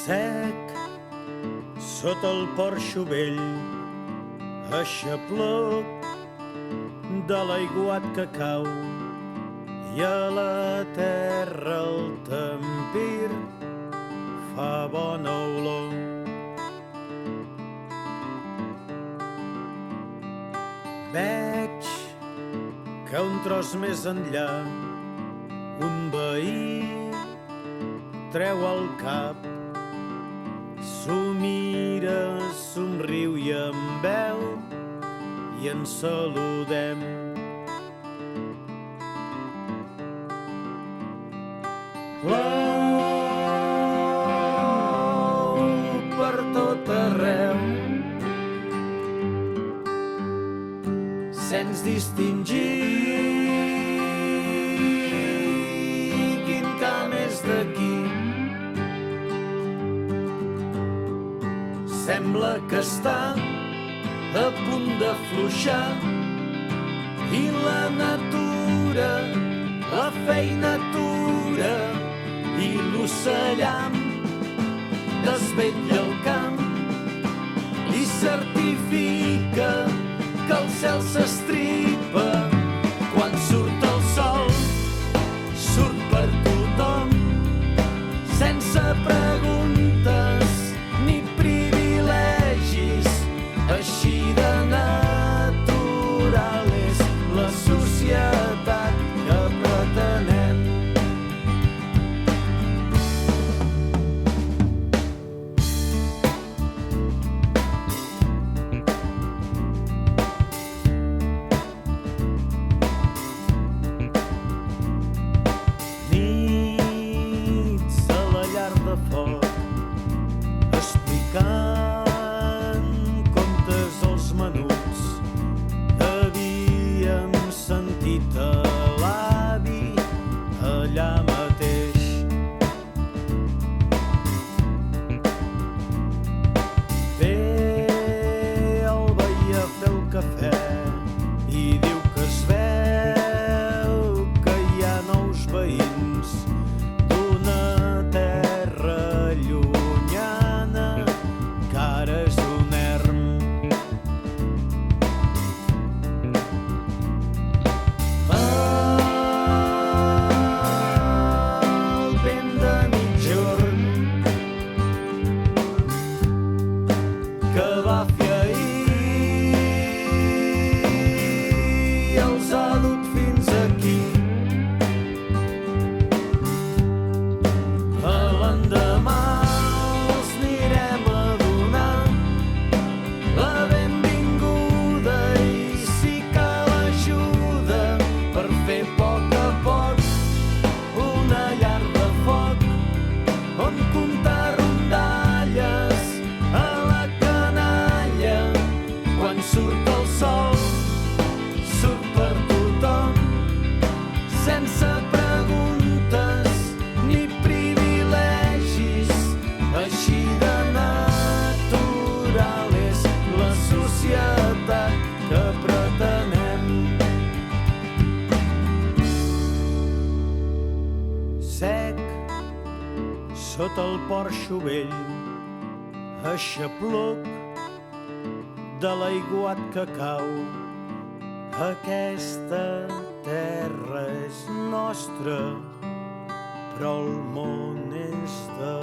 Sec sota el porxo vell, aixaploc de l'aiguat que cau, i a la terra el tempir fa bona olor. Veig que un tros més enllà un veí treu el cap, s'ho mira, somriu i em veu i ens saludem. Plou per tot arreu, sens distingir quin camp és d'aquí. Sembla que està a punt d'afluixar i la natura, la feina atura i l'ocellam desvetlla el camp i certifica que el cel s'estripa quan surt el sol, surt per tothom, sense preguntes ni privilegis, així de natural és la societat que pretenem. Explicant contes als menuts que havíem sentit a l'avi allà mateix. Ve el veí a fer el cafè i diu que es veu que hi ha nous veïns d'una terra llunyana que ara és un erm. El vent de migjorn que va fer ahir els ha dut fins aquí. A l'endemà els anirem a donar la benvinguda i si cal ajuda per fer a poc una llar de foc on comptar rondalles a la canalla quan surt el sol, surt per tothom, sense preguntes ni privilegis, així de natural és la societat que pretenem. Sec sota el porxo vell, aixaploc de l'aiguat que cau, aquesta terra és nostra, però el món és de